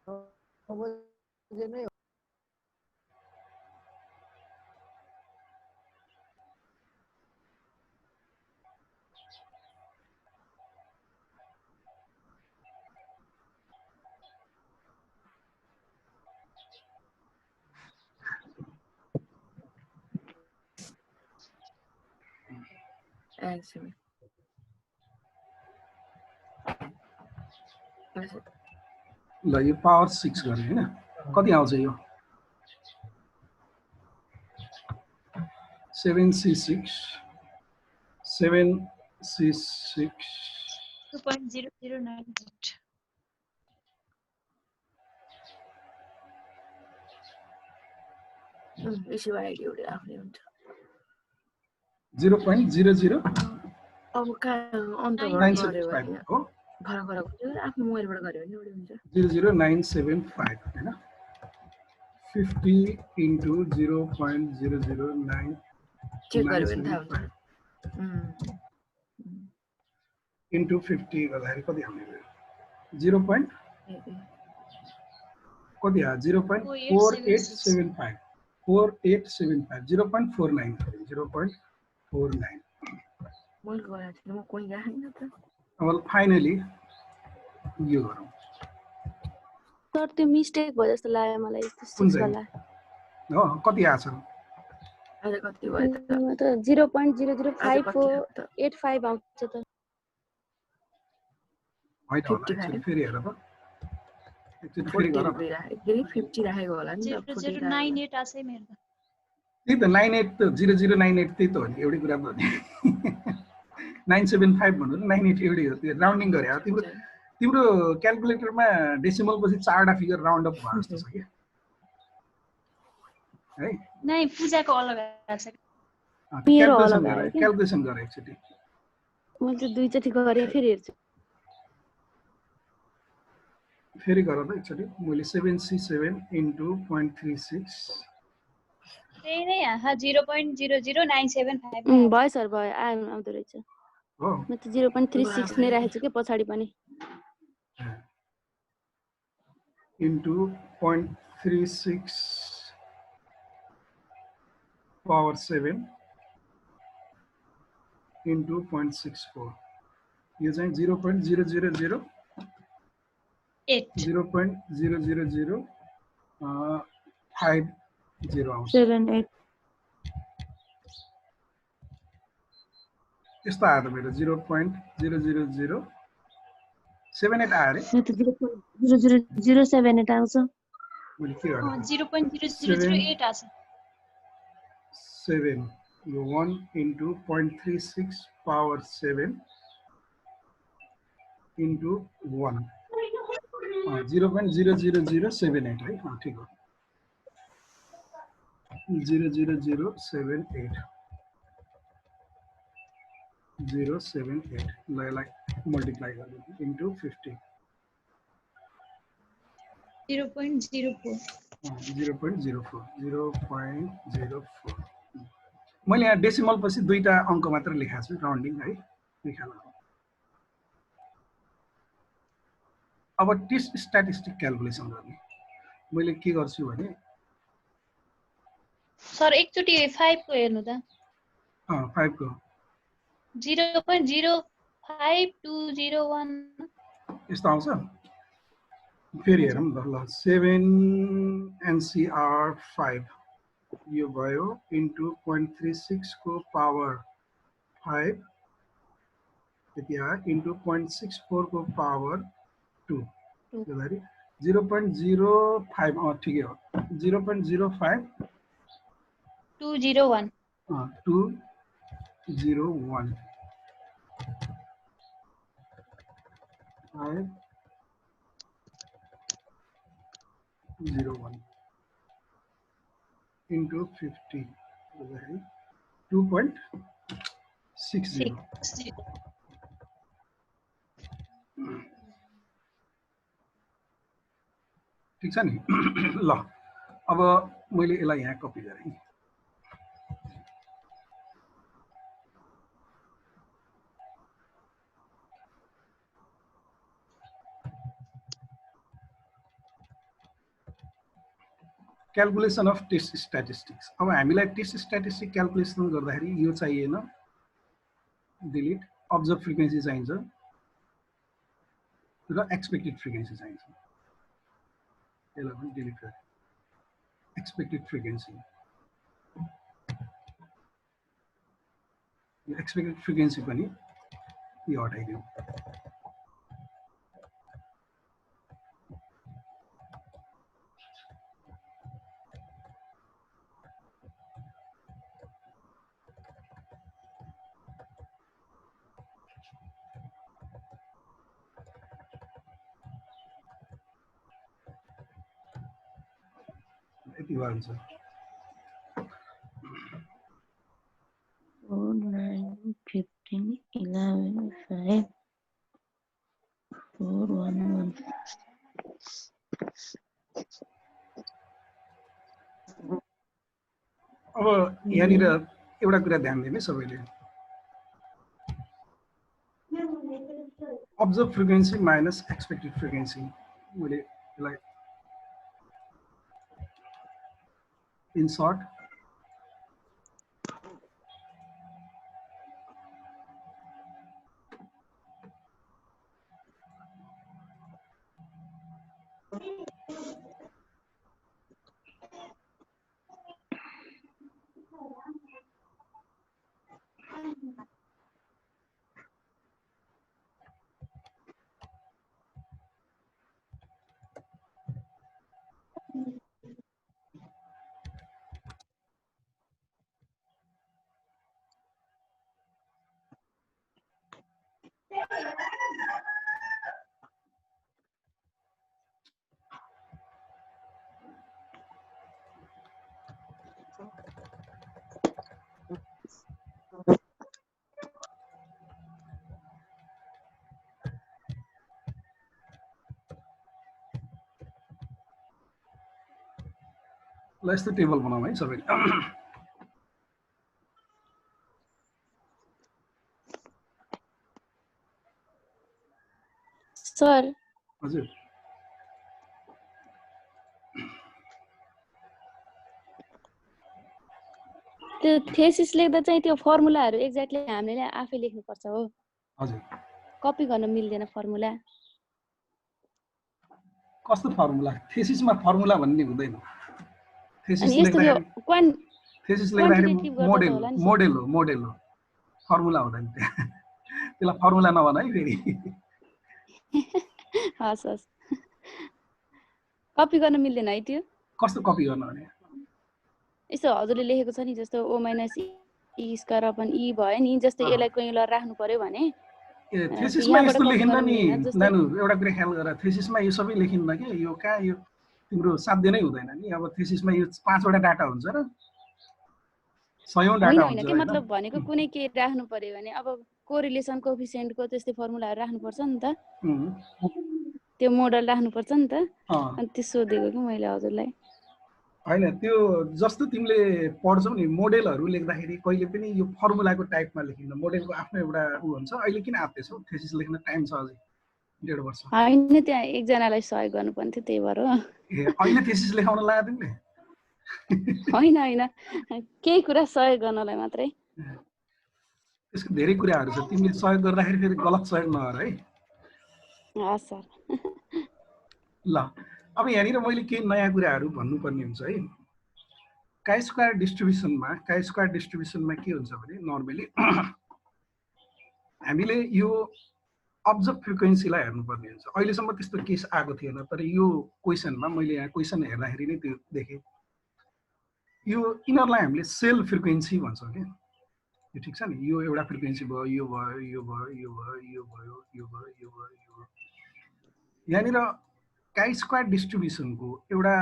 बजे नै Excellent. ल यो पावर 6 गर्ने हैन कति आउँछ यो 7c6 2.0098 इसी आइडी एउटै आफ्नै हुन्छ 0.00 अब कहाँ अन्त 975 हो फरक फरक हुन्छ आफ्नो मोबाइलबाट गऱ्यो भने एउटै हुन्छ 00975 हैन 50 into 0.009 चेक गर्यो भने थाहा हुन्छ into 50 गर्दाखेरि कति आउने भयो 0. कति आयो 0.4875 4875 0.49 0.49 मैले गरेको थिएँ म कोही गएको छैन त अब फाइनली यो गरौँ सर त्यो मिस्टेक भयो जस्तो लाग्यो मलाई कुन चाहिँ हो कति आछ अहिले कति भयो त 0.005485 आउँछ त होइन होला एक्चुअली फेरि हेर त एकचोटि फेरि गर 50 राखेको होला नि त 0098 आछै मेरो त त्यही त 98 त 0098 त्यही त हो नि एउटै कुरा त हो नि 975 भन्नु 98 एउटै हो त्यो राउन्डिङ गरे हो तिम्रो क्याल्कुलेटरमा डेसिमल पछि 4 वटा फिगर राउन्ड अप भयो जस्तो छ के है नै पूजाको अलग आछ मेरो अलग आयो के क्याल्कुलेसन गरे एकचोटि मैले त दुई चोटी गरे फेरि हेर्छु फेरि गर त एकचोटि मैले 7c7 into 0.36 त्यही नै आहा 0.00975 भयो सर भयो आउँदो रहेछ हो म त 0.36 नै राखेछु के पछाडी पनि into 0.36 power 7 into 0.64 यो चाहिँ 0.000 8 0.000 50 आउँछ 78 यस्तो आयो त मेरो 0.000 78 आयो रे यो त 0.007 आउँछ मैले के गरेँ 0.0008 आछ 7 यो 1 into 0.36 power 7 into 1 0.00078 है ठिक हो 0.00078 078 ल यसलाई मल्टिप्लाई गर्नु इन्टु 50 0.04 0.04 मैले यहाँ डेसिमल पछि दुईटा अङ्क मात्र लेखाएको छु राउन्डिङ है लेखाला अब टेस्ट स्ट्याटिस्टिक क्याल्कुलेसन गर्ने मैले के गर्छु भने सर एकचोटी 5 को हेर्नु त 5 को 0.05201 यस्तो आउँछ फेरि हेरौँ न ल 7 NCR 5 यो भयो इन्टु 0.36 को पावर 5 यति आयो इन्टु 0.64 को पावर 2 यसरी 0.05 ठिकै हो 0.05 201 201 501 into 50 2.60 ठीक छ नि ल अब मैले यसलाई यहाँ कपी गरेँ क्याल्कुलेसन अफ टेस्ट स्ट्याटिस्टिक्स। अब हामीलाई टेस्ट स्ट्याटिस्टिक क्याल्कुलेसन गर्दाखेरि यो चाहिएन, डिलिट। अब्जर्भ फ्रिक्वेन्सी चाहिन्छ र एक्सपेक्टेड फ्रिक्वेन्सी चाहिन्छ, यसलाई पनि डिलिट गरे। एक्सपेक्टेड फ्रिक्वेन्सी, यो एक्सपेक्टेड फ्रिक्वेन्सी पनि यो हटाइदिउँ। यति भयो हुन्छ। 4 9 15 11 5 4 1 1। अब यहाँनिर एउटा कुरा ध्यान दिने सबैले, observed frequency minus expected frequency. मैले यसलाई इन सर्ट ल यस्तो टेबल बनाऊ है सबैले। सर हजुर त्यो थेसिस लेख्दा चाहिँ त्यो फर्मुलाहरु एक्ज्याक्टली हामीले आफै लेख्नु पर्छ हो, हजुर। कपी गर्न मिल्दैन फर्मुला। कस्तो फर्मुला? थेसिसमा फर्मुला भन्ने हुँदैन। थेसिस अनि यस्तो यो लेख्दाखेरि थेसिस लेख्दाखेरि क्वान्टिटेटिभ गर्दा त मोडेल होला नि सर। मोडेल हो, मोडेल हो, फर्मुला हुँदैन त्यहाँ। त्यसलाई फर्मुला नभन है फेरि। हस् हस्, कपी गर्न मिल्दैन है त्यो। कस्तो कपी गर्न भने? यस्तो हजुरले लेखेको छ नि, जस्तो O minus E square upon ई भयो नि, जस्तो यसलाई कहीँ ल राख्नु पर्यो भने थेसिसमा यस्तो लेखिन्न नि जस्तै नानु, एउटा कुरा ख्याल गर। थेसिसमा यो सबै लेखिन्न कि, यो कहाँ यो तिम्रो साध्य नै हुँदैन नि। अब थेसिसमा यो 5 वटा डाटा हुन्छ र 100औं डाटा होइन हुन्छ के हैन? मतलब भनेको कुनै के राख्नु पर्यो भने अब कोरिलेसन कोएफिसिएन्टको त्यस्तै फर्मुलाहरु राख्नु पर्छ नि त, त्यो मोडल राख्नु पर्छ नि त। अनि त्यो सोधेको कि मैले हजुरलाई। हैन, त्यो जस्तो तिमीले पढ्छौ नि मोडेलहरु लेख्दाखेरि कहिले पनि यो फर्मुलाको टाइपमा लेखिन्न। मोडेलको आफ्नो एउटा उ हुन्छ। अहिले किन आत्दैछौ? थेसिस लेख्न टाइम छ अझै 1.5 वर्ष। हैन, त्यहाँ एकजनालाई सहयोग गर्नुपर्ने थियो, त्यही भएर हो। ए अहिले थेसिस लेखाउन लाग्यो तिमीले? हैन हैन, केही कुरा सहयोग गर्नलाई मात्रै। त्यसको धेरै कुराहरु छ, तिमीले सहयोग गर्दाखेरि फेरि गलत सहयोग नगर है। हस् सर। ल अब यहाँनिर मैले केही नयाँ कुराहरु भन्नुपर्ने हुन्छ है। काई स्क्वायर डिस्ट्रिब्युसनमा के हुन्छ भने नर्मली हामीले यो अब्जर्भ फ्रिक्वेन्सीलाई हेर्नुपर्ने हुन्छ। अहिलेसम्म त्यस्तो केस आएको थिएन, तर यो क्वेशनमा मैले यहाँ क्वेशन हेर्दाखेरि नै त्यो देखेँ। यो इनरलाई हामीले सेल फ्रिक्वेन्सी भन्छौँ के। यो ठिक छ नि, यो एउटा फ्रिक्वेन्सी भयो, यो भयो, यो भयो, यो भयो, यो भयो, यो भयो, यो भयो, यो भयो। यहाँनिर काई स्क्वायर डिस्ट्रिब्युसनको एउटा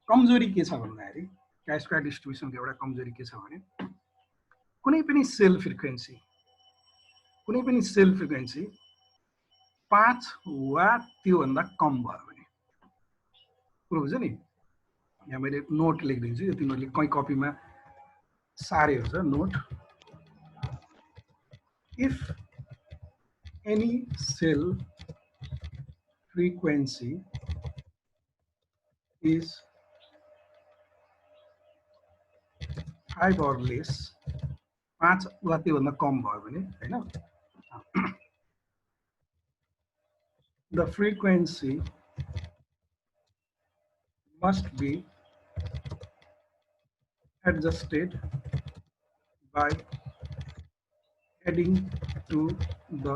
कमजोरी के छ भन्दाखेरि, काई स्क्वायर डिस्ट्रिब्युसनको एउटा कमजोरी के छ भने कुनै पनि सेल फ्रिक्वेन्सी 5 वा त्योभन्दा कम भयो भने, कुरो बुझ्यो नि। यहाँ मैले नोट लेखिदिन्छु, यो तिमीहरूले कहीँ कपीमा सारे हुन्छ। Note, if any cell frequency is 5 or less 5 वा त्योभन्दा कम भयो भने हैन the frequency must be adjusted by adding to the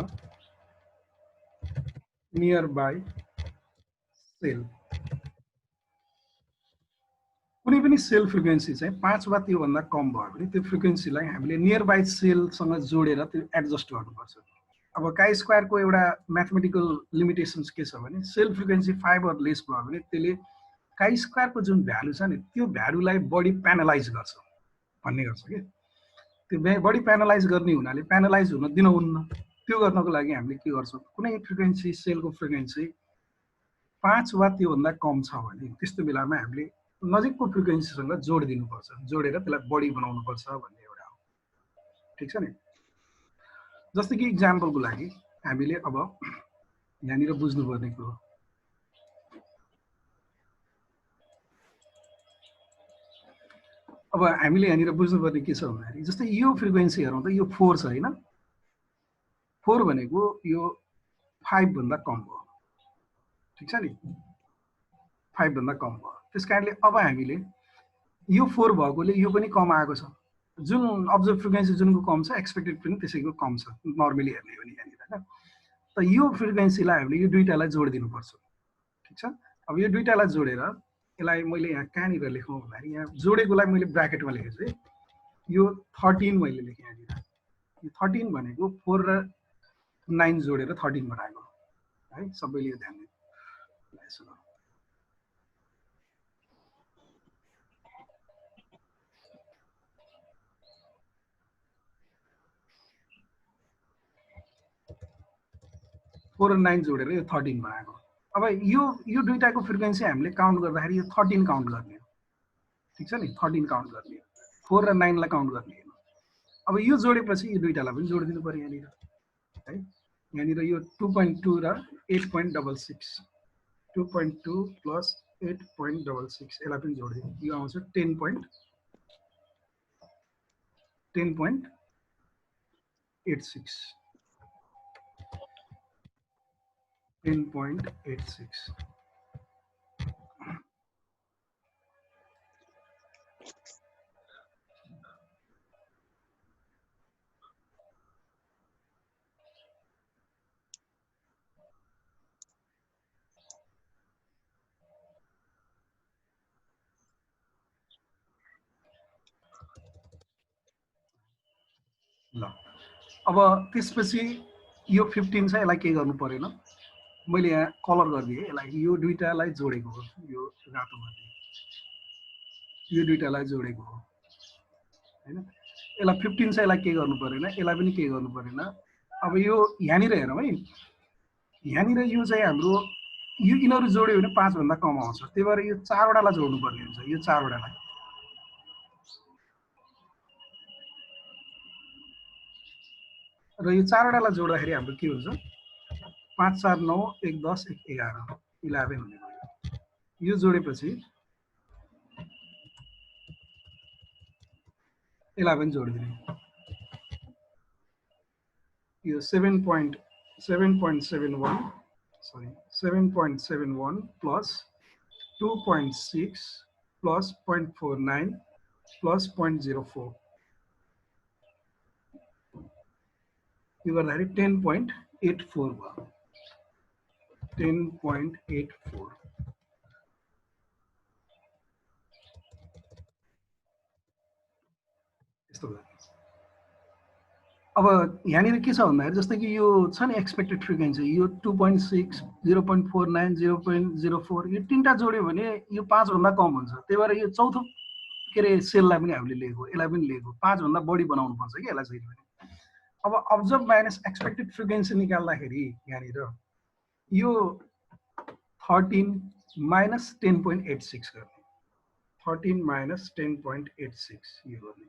nearby cell. कुनै पनि सेल फ्रिक्वेन्सी चाहिँ 5 वा त्योभन्दा कम भयो भने त्यो फ्रिक्वेन्सीलाई हामीले नियरबाई सेलसँग जोडेर त्यो एडजस्ट गर्नुपर्छ। अब काई स्क्वायरको एउटा म्याथमेटिकल लिमिटेसन्स के छ भने सेल फ्रिक्वेन्सी 5 or लेस भयो भने त्यसले काई स्क्वायरको जुन भ्यालु छ नि त्यो भ्यालुलाई बढी प्यानलाइज गर्छ भन्ने गर्छ के। त्यो बढी प्यानलाइज गर्ने हुनाले प्यानलाइज हुन दिनुहुन्न। त्यो गर्नको लागि हामीले के गर्छौँ कुनै फ्रिक्वेन्सी सेलको फ्रिक्वेन्सी 5 वा त्योभन्दा कम छ भने त्यस्तो बेलामा हामीले नजिकको फ्रिक्वेन्सीसँग जोड दिनुपर्छ, जोडेर त्यसलाई बढी बनाउनुपर्छ भन्ने एउटा हो। ठीक छ नि। जस्तै कि इक्जाम्पलको लागि हामीले अब यहाँनिर बुझ्नुपर्ने कुरो अब हामीले यहाँनिर बुझ्नुपर्ने के छ भन्दाखेरि जस्तै यो फ्रिक्वेन्सी हेरौँ त यो 4 छ हैन 4 भनेको यो 5 भन्दा कम हो। ठीक छ नि 5 भन्दा कम भयो। त्यसकारणले अब हामीले यो 4 भएकोले यो पनि कम आएको छ। जुन अब्जर्भ फ्रिक्वेन्सी जुनको कम छ एक्सपेक्टेड पनि त्यसैको कम छ नर्मली हेर्ने हो भने यहाँनिर हैन। त यो फ्रिक्वेन्सीलाई हामीले यो दुईटालाई जोड दिनुपर्छ। ठीक छ। अब यो दुईटालाई जोडेर यसलाई मैले यहाँ कहाँनिर लेखौँ भन्दाखेरि यहाँ जोडेकोलाई मैले ब्राकेटमा लेखेछु है। यो 13 मैले लेखेँ यहाँनिर। यो 13 भनेको 4 र 9 जोडेर 13 बनाएको है। सबैले यो ध्यान दिनु। 4 र 9 जोडेर यो 13 बनाएको। अब यो दुईटाको फ्रिक्वेन्सी हामीले काउन्ट गर्दाखेरि यो 13 काउन्ट गर्ने हो। ठीक छ नि 13 काउन्ट गर्ने हो। 4 र 9 लाई काउन्ट गर्ने हो। अब यो जोडेपछि यो दुईटालाई पनि जोड दिनु पर्यो यहाँनिर है। यहाँनिर यो 2.2 र 8.66 2.2 प्लस 8.66 यसलाई पनि जोडिदिनु। यो आउँछ 10.86 10.86 ल अब त्यसपछि यो 15 छ यसलाई के गर्नु परेन मैले यहाँ कलर गरिदिएँ यसलाई यो दुईटालाई जोडेको हो। यो रातो गरिदिएँ यो दुईटालाई जोडेको हो हैन। यसलाई 15 छ यसलाई के गर्नु परेन यसलाई पनि के गर्नु परेन। अब यो यहाँनिर हेरौँ है यहाँनिर यो चाहिँ हाम्रो यो यिनीहरू जोड्यो भने 5 भन्दा कम आउँछ। त्यही भएर यो 4 वटालाई जोड्नु पर्ने हुन्छ। यो 4 वटालाई र यो 4 वटालाई जोड्दाखेरि हाम्रो के हुन्छ 5 4 9 1 10 1 11 11 हुने भयो। यो जोडेपछि यसलाई पनि जोडिदिने। यो 7.71 प्लस 2.6 प्लस 0.49 प्लस 0.04 यो गर्दाखेरि 10.84 भयो। 10.84 यस्तो भयो। अब यहाँनिर के छ भन्दाखेरि जस्तै कि यो छ नि एक्सपेक्टेड फ्रिक्वेन्सी यो 2.6 0.49 0.04 यो तीनटा जोड्यो भने यो 5 भन्दा कम हुन्छ। त्यही भएर यो चौथो के रे सेललाई पनि हामीले लिएको यसलाई पनि लिएको 5 भन्दा बढी बनाउनु पर्छ कि यसलाई चाहिँ। अब अब्जर्भ माइनस एक्सपेक्टेड फ्रिक्वेन्सी निकाल्दाखेरि यहाँनिर यो 13 माइनस 10.86 गर्ने 13 माइनस 10.86 यो गर्ने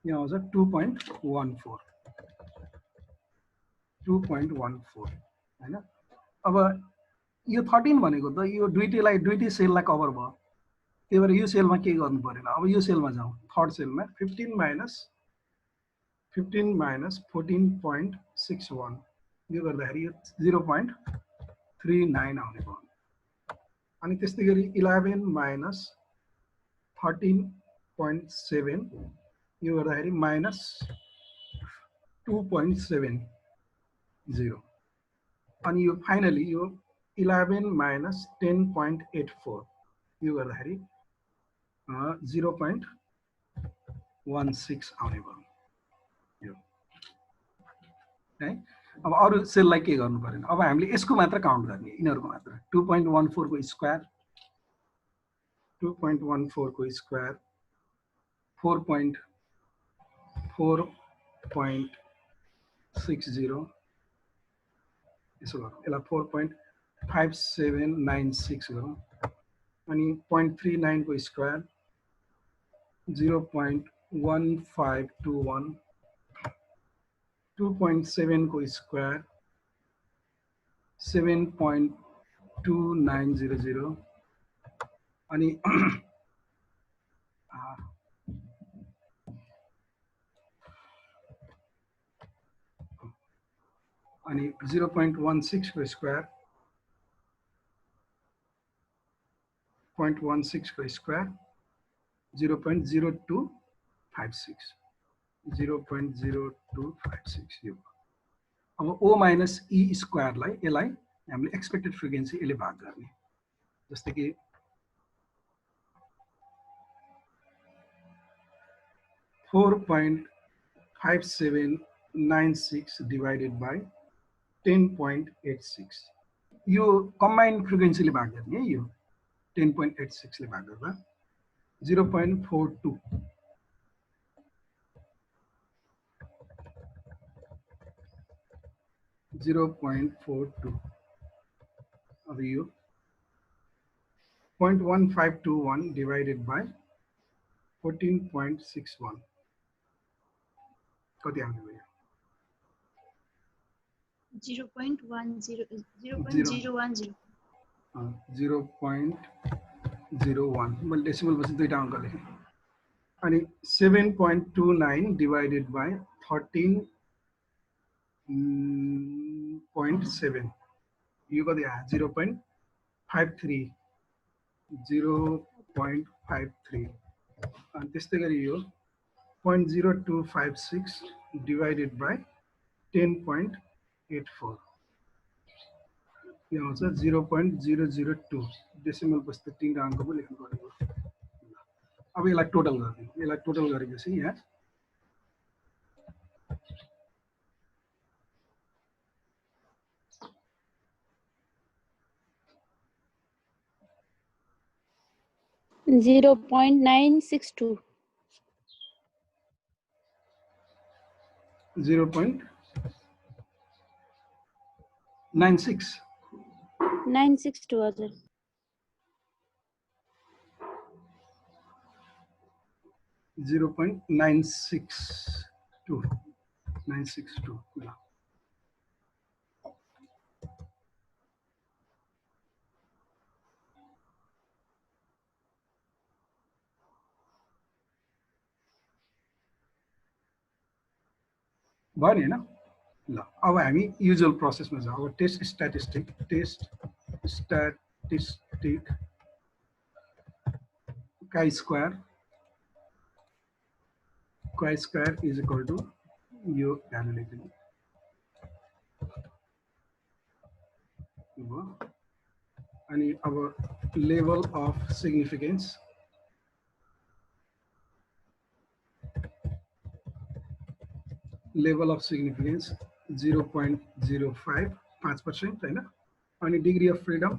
यहाँ आउँछ 2.14 हैन। अब यो 13 भनेको त यो दुईटै सेललाई कभर भयो। त्यही भएर यो सेलमा के गर्नु परेन। अब यो सेलमा जाउँ, थर्ड सेलमा 15 माइनस 14.61 यो गर्दाखेरि यो 0.39 आउने भयो। अनि त्यस्तै गरी 11 माइनस 13.7 यो गर्दाखेरि माइनस 2.70 अनि यो फाइनली यो 11 माइनस 10.84 यो गर्दाखेरि 0.16 आउने भयो यो है। अब अरु सेललाई के गर्नु परेन। अब हामीले यसको मात्र काउन्ट गर्ने, यिनीहरुको मात्र 2.14 को स्क्वायर 2.14 को स्क्वायर 4.60 यसो गरौँ, यसलाई 4.5796 गरौँ अनि 0.39 को स्क्वायर 0.1521 2.7 को स्क्वायर 7.2900 अनि अनि 0.16 को स्क्वायर 0.16 को स्क्वायर 0.0256 0.0256 यो। अब O माइनस E स्क्वायरलाई यसलाई हामीले एक्सपेक्टेड फ्रिक्वेन्सी यसले भाग गर्ने, जस्तै कि 4.5796 डिवाइडेड बाई 10.86 यो कम्बाइन्ड फ्रिक्वेन्सीले भाग गर्ने है। यो 10.86 ले भाग गर्दा 0.42 0.42 अब यो 0.1521 डिवाइडेड बाई 14.61 कति आउने भयो? 0.01 मैले डेसिमल पछि दुईटा अंक लेखेँ अनि 7.29 डिवाइडेड बाई 13.7 यो कति आयो? 0.53 अनि त्यस्तै गरी यो 0.0256 डिवाइडेड बाई 10.84 यो आउँछ 0.002 डेसिमल पछि त तीनटा अंक पो लेख्नु परेको। अब यसलाई टोटल गर्ने, यसलाई टोटल गरेपछि यहाँ 0.962 0.96 962 हजुर 0.962 ल। भयो नि हैन? ल अब हामी युजुअल प्रोसेसमा जाउँ। अब test statistic chi square is equal to यो भ्यालु लेख्दिनु अनि अब level of significance level of significance 0.05 5% हैन अनि डिग्री अफ फ्रिडम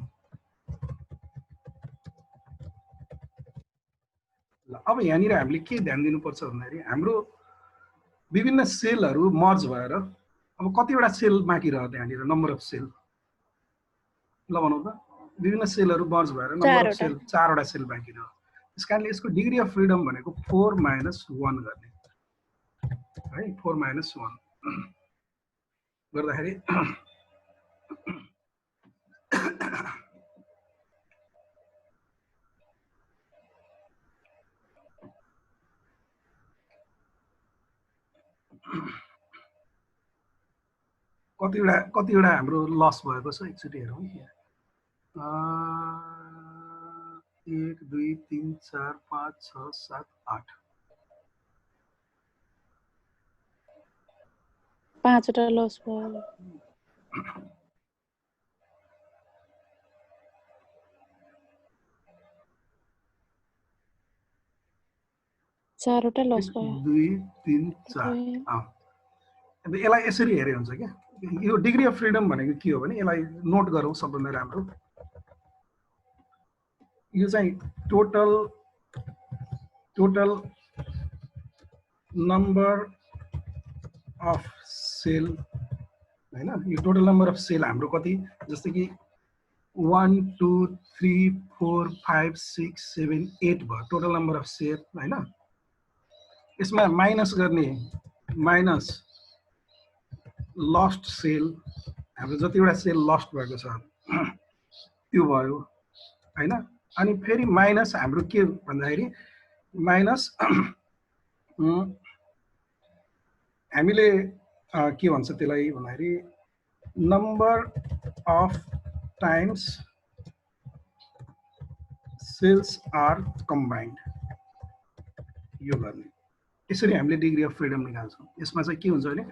ल। अब यहाँनिर हामीले के ध्यान दिनुपर्छ भन्दाखेरि हाम्रो विभिन्न सेलहरु मर्ज भएर अब कतिवटा सेल बाँकी रह्यो त्यहाँनिर नम्बर अफ सेल ल भनौँ त विभिन्न सेलहरु मर्ज भएर नम्बर अफ सेल 4 वटा सेल बाँकी रह्यो। त्यसकारणले यसको डिग्री अफ फ्रिडम भनेको 4 - 1 गर्ने है 4 - 1 गर्दाखेरि कतिवटा हाम्रो लस भएको छ एकचोटि हेरौँ। 1 2 3 4 5 6 7 8 5वटा लस भयो। 4वटा लस भयो। 2 3 4 अब यसलाई यसरी हेरे हुन्छ क्या। यो डिग्री अफ फ्रिडम भनेको के हो भने यसलाई नोट गरौँ सबभन्दा राम्रो। यो चाहिँ टोटल नम्बर अफ सेल हैन। यो टोटल नम्बर अफ सेल हाम्रो कति, जस्तै कि 1 2 3 4 5 6 7 8 भयो टोटल नम्बर अफ सेल हैन। यसमा माइनस गर्ने माइनस लस्ट सेल, हाम्रो जतिवटा सेल लस्ट भएको छ त्यो भयो हैन। अनि फेरि माइनस हाम्रो के भन्दाखेरि माइनस हामीले के भन्छ त्यसलाई भन्दाखेरि number of times cells are combined. यो गर्ने यसरी हामीले डिग्री अफ फ्रिडम निकाल्छौँ। यसमा चाहिँ के हुन्छ भने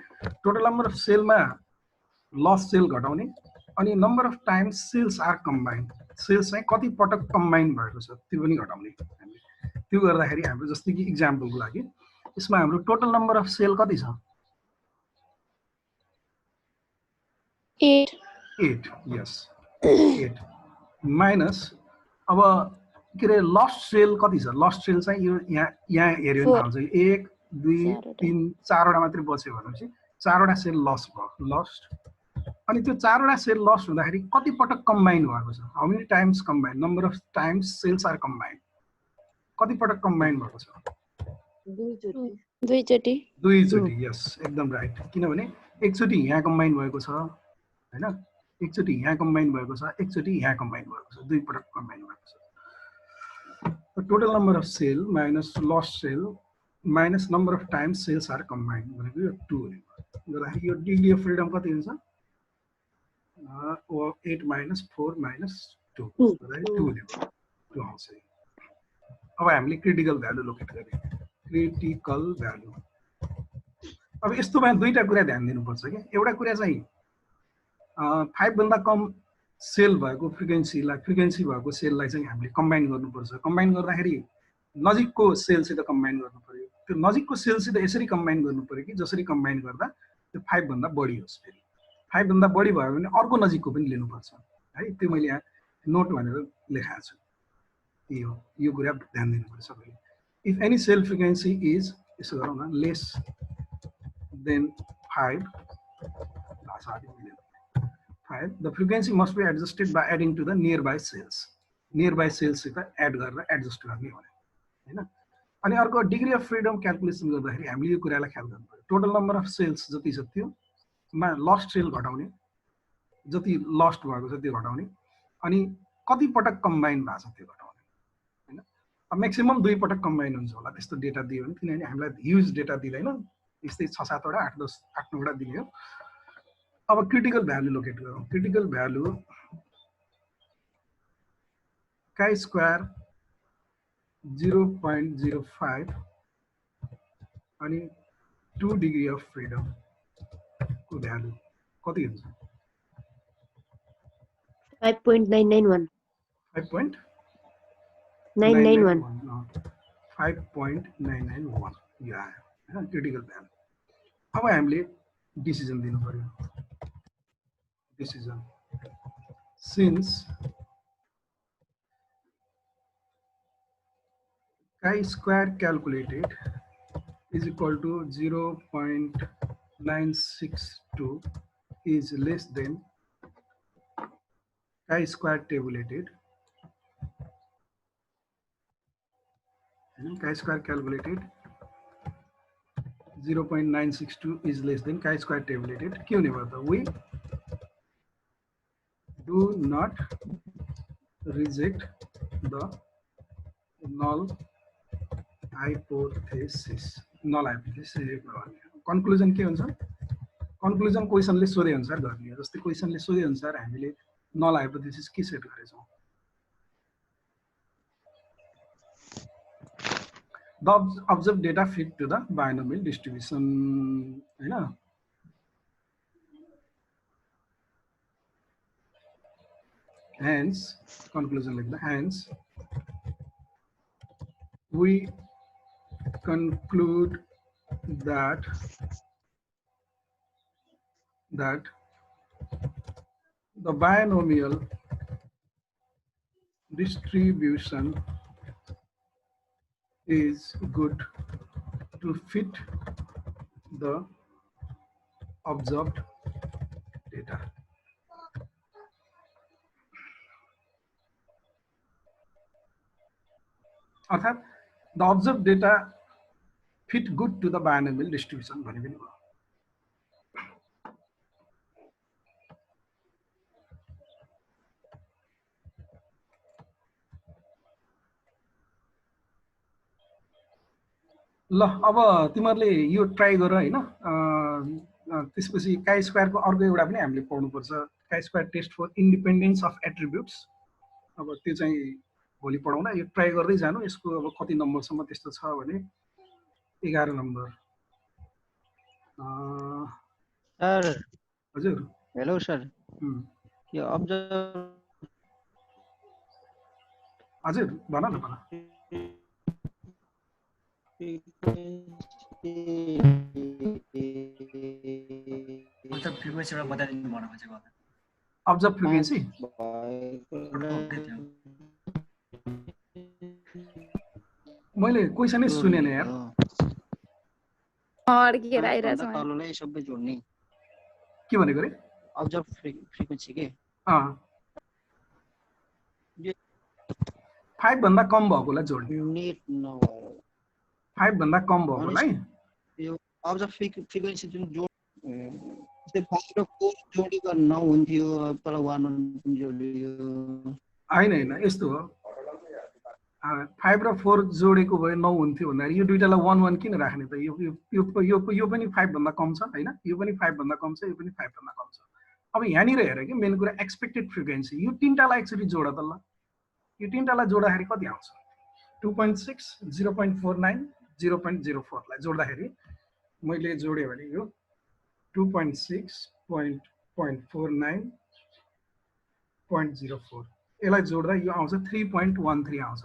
टोटल नम्बर अफ सेलमा लस सेल घटाउने अनि number of times cells are combined, cells चाहिँ कति पटक कम्बाइन भएको छ त्यो पनि घटाउने हामीले। त्यो गर्दाखेरि हाम्रो जस्तै कि इक्जाम्पलको लागि यसमा हाम्रो टोटल नम्बर अफ सेल कति छ? 8 यस 8 माइनस अब के अरे लस्ट सेल कति छ? लस्ट सेल चाहिँ यो यहाँ हेऱ्यो भने थाहा हुन्छ 1 2 3 4वटा मात्रै बच्यो भनेपछि 4वटा सेल लस भयो लस्ट। अनि त्यो 4वटा सेल लस हुँदाखेरि कति पटक कम्बाइन भएको छ? How many times combine, number of times cells are combined, कति पटक कम्बाइन भएको छ? 2 चोटी। यस एकदम राइट। किनभने एकचोटि यहाँ कम्बाइन भएको छ हैन, एकचोटि यहाँ कम्बाइन भएको छ, एकचोटि यहाँ कम्बाइन भएको छ, 2 पटक कम्बाइन भएको छ। Total number of cell minus lost cell minus number of times cells are combined भनेको यो 2 हुने गर्दाखेरि यो डिग्री अफ फ्रिडम कति हुन्छ? 8 माइनस 4 माइनस 2 हुने 2 आउँछ। अब हामीले क्रिटिकल भ्यालु लोकेट गर्ने। क्रिटिकल भ्यालु अब यस्तोमा दुईटा कुरा ध्यान दिनुपर्छ क्या। एउटा कुरा चाहिँ 5 भन्दा कम सेल भएको फ्रिक्वेन्सी भएको सेललाई चाहिँ हामीले कम्बाइन गर्नुपर्छ। कम्बाइन गर्दाखेरि नजिकको सेलसित कम्बाइन गर्नु पर्यो। त्यो नजिकको सेलसित यसरी कम्बाइन गर्नु पर्यो कि जसरी कम्बाइन गर्दा त्यो 5 भन्दा बढी होस्। फेरि 5 भन्दा बढी भयो भने अर्को नजिकको पनि लिनुपर्छ है। त्यो मैले यहाँ नोट भनेर लेखाएको छु। यो कुरा ध्यान दिनुपर्छ सबैले। If any cell frequency is यसो गरौँ न less than 5 the frequency must be adjusted by adding to the nearby cells सित एड गरेर एडजस्ट गर्ने हो हैन। अनि अर्को डिग्री अफ फ्रिडम क्याल्कुलेसन गर्दाखेरि हामीले यो कुरालाई ख्याल गर्नु पर्यो। टोटल नम्बर अफ सेल्स जति छ त्योमा लस्ट सेल घटाउने, जति लस्ट भएको छ त्यो घटाउने, अनि कति पटक कम्बाइन भएको छ त्यो घटाउने हैन। अब म्याक्सिमम 2 पटक कम्बाइन हुन्छ होला त्यस्तो डेटा दियो भने, किनभने हामीलाई ह्युज डेटा दिँदैन, यस्तै 6 7 वटा 8 10 8 9 वटा दिने हो। अब क्रिटिकल भ्यालु लोकेट गरौँ। क्रिटिकल भ्यालु chi स्क्वायर 0.05 अनि 2 डिग्री अफ फ्रिडम को भ्यालु कति हुन्छ? 5.991 5.991 यो आयो हैन क्रिटिकल भ्यालु। अब हामीले डिसिजन दिनु पर्यो। Decision since chi square calculated is equal to 0.962 is less than chi square tabulated. Chi square calculated 0.962 is less than chi square tabulated. क्यों नहीं पता? We do not reject the null hypothesis. Null hypothesis. Conclusion के हुन्छ? Conclusion क्वेसनले सोधे अनुसार गर्ने हो। जस्तै क्वेसनले सोधे अनुसार हामीले नल हाइपोथेसिस के set गरेछौँ। The observed data fit to the binomial distribution, हैन? Hence, conclusion like that. Hence, we conclude that the binomial distribution is good to fit the observed data. अर्थात् the observed data fit good to the binomial distribution भने पनि भयो। ल अब तिमीहरूले यो try गर हैन। त्यसपछि काई स्क्वायरको अर्को एउटा पनि हामीले पढ्नुपर्छ, chi square test for independence of attributes. अब त्यो चाहिँ भोलि पढाउन। यो ट्राई गर्दै जानु। यसको अब कति नम्बरसम्म त्यस्तो छ भने 11 नम्बर। सर हजुर हेलो सर, यो अब्जर्भ हजुर भन न भन। मतलब फ्रिक्वेन्सी एउटा बताइदिनु भन्न खोजेको होला। अब्जर्भ फ्रिक्वेन्सी मैले क्वेसनै सुनेन यार। अड्केर आइरहेछ मलाई। तललाई सबै जोड्ने के भनेको रे? अब्जर्भ फ्रिक्वेन्सी के 5 भन्दा कम भएकोलाई जोड्ने। नेट नभएर 5 भन्दा कम भएकोलाई यो अब्जर्भ फ्रिक्वेन्सी जुन जोड जस्तै 5 र 4 जोडेको 9 हुन्थ्यो, तर 1 पनि जोडियो। हैन हैन यस्तो हो। 5 र 4 जोडेको भए 9 हुन्थ्यो भन्दाखेरि यो दुईटालाई 1 1 किन राख्ने त? यो पनि 5 भन्दा कम छ हैन? यो पनि 5 भन्दा कम छ, यो पनि 5 भन्दा कम छ। अब यहाँनिर हेर कि मेन कुरा एक्सपेक्टेड फ्रिक्वेन्सी। यो तीनटालाई एकचोटि जोड त ल। यो तीनटालाई जोड्दाखेरि कति आउँछ? 2.6, 0.49, 0.04 लाई जोड्दाखेरि मैले जोड्यो भने यो 2.6.49.04 यसलाई जोड्दा यो आउँछ 3.13 आउँछ।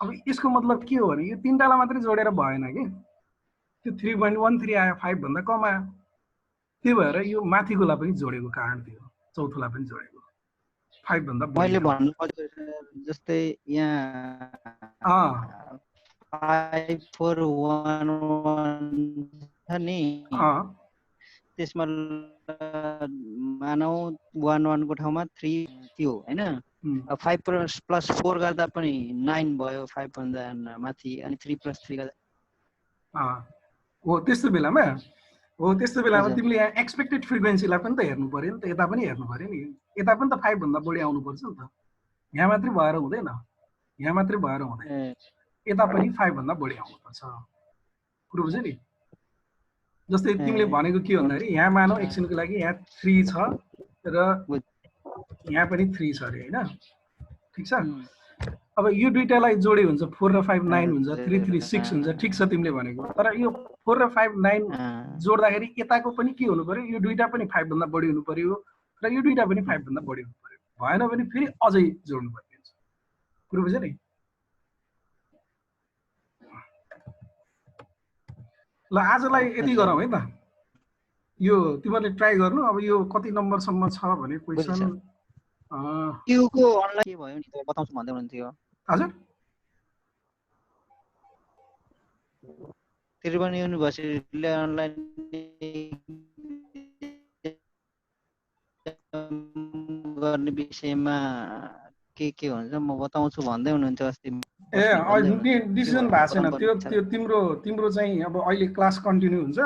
अब यसको मतलब के हो भने यो तीनटालाई मात्रै जोडेर भएन कि, त्यो 3.13 आयो, 5 भन्दा कम आयो। त्यही भएर यो माथिकोलाई पनि जोडेको कारण थियो, चौथोलाई पनि जोडेको। 5 भन्दा मैले भन्नु पर्छ जस्तै यहाँ 5411 छ नि, त्यसमा मानौ 11 को ठाउँमा 3 थियो हैन। 5 + 4 गर्दा पनि 9 भयो, 5 भन्दा माथि, अनि 3 + 3 गर्दा हो। त्यस्तो बेलामा तिमीले यहाँ एक्सपेक्टेड फ्रिक्वेन्सीलाई पनि त हेर्नु पर्यो नि त, यता पनि हेर्नु पर्यो नि। यता पनि त 5 भन्दा बढी आउनु पर्छ नि त। यहाँ मात्रै भएर हुँदैन, यहाँ मात्रै भएर हुँदैन, यता पनि 5 भन्दा बढी आउनुपर्छ। कुरो बुझ्यो नि? जस्तै तिमीले भनेको के भन्दाखेरि यहाँ मानौ एकछिनको लागि यहाँ 3 छ र यहाँ पनि 3 छ अरे हैन? ठिक छ। अब यो दुईटालाई जोडे हुन्छ 4 र 5 9 हुन्छ, 3 3 6 हुन्छ। ठिक छ तिमीले भनेको। तर यो 4 र 5 9 जोड्दाखेरि यताको पनि के हुनु पर्यो? यो दुईटा पनि 5 भन्दा बढी हुनु पर्यो र यो दुईटा पनि 5 भन्दा बढी हुनु पर्यो। भएन भने फेरि अझै जोड्नु पर्ने हुन्छ। कुरो बुझ्यो नि? ल आजलाई यति गरौँ है त। यो तिमीहरूले ट्राई गर्नु। अब यो कति नम्बरसम्म छ भने क्वेसन क्यूको अनलाइन के भयो नि त बताउँछु भन्दै हुनुहुन्थ्यो। हजुर त्रिभुवन युनिभर्सिटीले अनलाइन गर्ने विषयमा के हुन्छ म बताउँछु भन्दै हुनुहुन्थ्यो अस्ति। डिसिजन भएको छैन त्यो तिम्रो चाहिँ। अब अहिले क्लास कन्टिन्यू हुन्छ,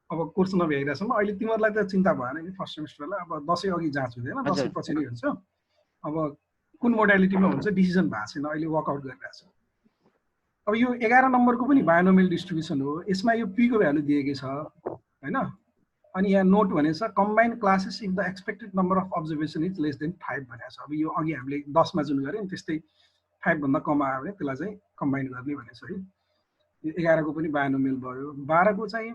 अब कोर्स नभ्याइरहेसम्म। अहिले तिमीहरूलाई त चिन्ता भएन नि फर्स्ट सेमिस्टरलाई। अब दसैँ अघि जाँच हुँदैन, दसैँ पछि नै हुन्छ। अब कुन मोडालिटीमा हुन्छ डिसिजन भएको छैन, अहिले वर्कआउट गरिरहेको छ। अब यो 11 नम्बरको पनि बायोनोमियल डिस्ट्रिब्युसन हो। यसमा यो पी को भ्यालु दिएकै छ हैन? अनि यहाँ नोट भनेको छ combine classes if the expected number of observation is lace than 5 भनेको छ। अब यो अघि हामीले 10 मा जुन गऱ्यौँ त्यस्तै 5 भन्दा कम आयो भने त्यसलाई चाहिँ कम्बाइन गर्ने भनेको छ है। यो 11 को पनि बायनोमियल भयो। 12 को चाहिँ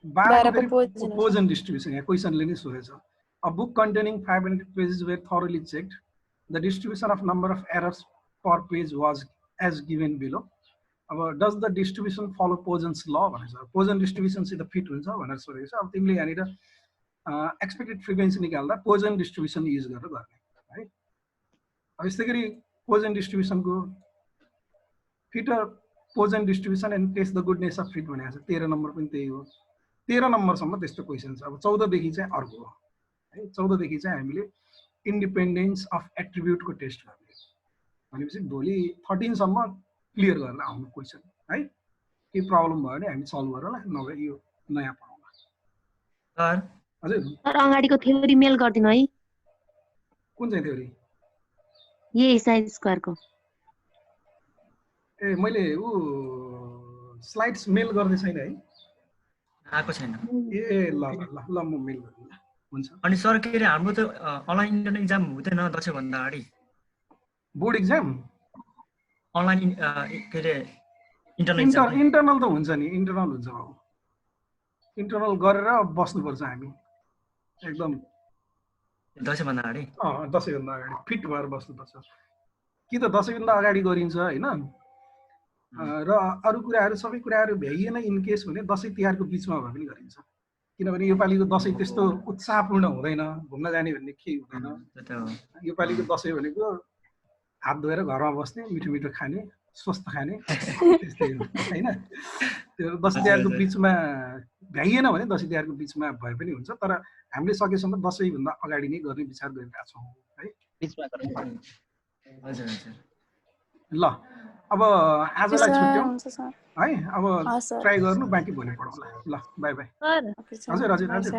12 को पोजन डिस्ट्रिब्युसन यहाँ क्वेशनले नै सोधेछ। A book containing 500 pages were thoroughly checked the distribution of number of errors per page was as given below. अब does the distribution follow Poisson's law भनेको छ। पोजन डिस्ट्रिब्युसनसित फिट हुन्छ भनेर सोधेको छ। अब तिमीले यहाँनिर एक्सपेक्टेड फ्रिक्वेन्सी निकाल्दा पोजन डिस्ट्रिब्युसन युज गरेर गर्ने है। अब यस्तै गरी पोजन डिस्ट्रिब्युसनको fit Poisson distribution and test the goodness of fit भनेको छ। 13 नम्बर पनि त्यही हो। 13 नम्बरसम्म त्यस्तो क्वेसन छ। अब 14 देखि चाहिँ अर्को हो है। 14 देखि चाहिँ हामीले इन्डिपेन्डेन्स अफ एट्रिब्युटको टेस्ट गर्ने भनेपछि भोलि 13 सम्म क्लियर गरेर आउनु क्वेसन है। के प्रब्लम भयो भने हामी सल्भ गरौँला, नभए यो नयाँ पढाउँला। सर हजुर सर अगाडिको थ्योरी मेल गर्दिनु है। कुन चाहिँ थ्योरी? यही साइन स्क्वायरको। ए मैले स्लाइड्स मेल गर्दै छैन है। आएको छैन। ए ल ल ल ल म मेल गर्दिनँ हुन्छ। अनि सर के अरे हाम्रो त अनलाइन इन्टरनल एक्जाम हुँदैन दसैँ भन्दा अगाडि? बोर्ड एक्जाम अनलाइन के अरे इन्टरनल एक्जाम इन्टरनल त हुन्छ नि। इन्टरनल हुन्छ बाबु। इन्टरनल गरेर बस्नुपर्छ हामी एकदम दसैँभन्दा अगाडि। दसैँभन्दा अगाडि फिट भएर बस्नुपर्छ। कि त दसैँभन्दा अगाडि गरिन्छ होइन, र अरू कुराहरू सबै कुराहरू भ्याइएन इनकेस भने दसैँ तिहारको बिचमा भए पनि गरिन्छ। किनभने योपालिको दसैँ त्यस्तो उत्साहपूर्ण हुँदैन, घुम्न जाने भन्ने केही हुँदैन। योपालिको दसैँ भनेको हात धोएर घरमा बस्ने, मिठो मिठो खाने, स्वस्थ खाने त्यस्तै हो होइन। त्यो दसैँ तिहारको बिचमा भ्याइएन भने दसैँ तिहारको बिचमा भए पनि हुन्छ। तर हामीले सकेसम्म दसैँभन्दा अगाडि नै गर्ने विचार गरिरहेका छौँ है। हजुर हजुर। ल अब आजलाई छुट्यौँ है। अब ट्राई गर्नु, बाँकी भोलि पढाउँला। ल बाई बाई। हजुर हजुर हजुर।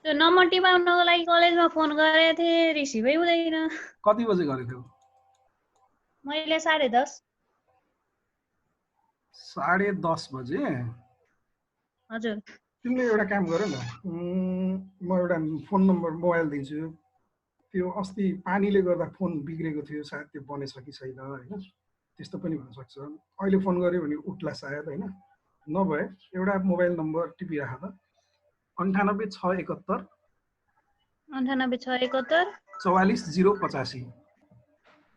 त्यो नम्बर टिपाउनको लागि कलेजमा फोन गरेको थिएँ, रिसिभै हुँदैन। कति बजे गरेको थियौ? मैले 10:30। 10:30 बजे? हजुर। तिमीले एउटा काम गर न, म एउटा फोन नम्बर मोबाइल दिन्छु। त्यो अस्ति पानीले गर्दा फोन बिग्रेको थियो, सायद त्यो बनेछ कि छैन होइन, त्यस्तो पनि हुनसक्छ। अहिले फोन गऱ्यो भने उठ्ला सायद होइन। नभए एउटा मोबाइल नम्बर टिपिराख त 98 671 44085।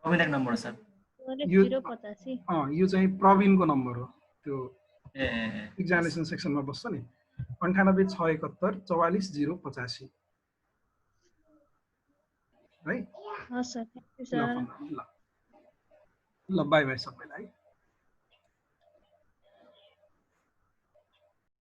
प्रवीणको नम्बर सर। यो चाहिँ प्रवीणको नम्बर हो। त्यो एक्जामिनेसन सेक्सनमा बस्छ नि। 98 671 44085 है। हस् सर। ल बाई बाई सबैलाई।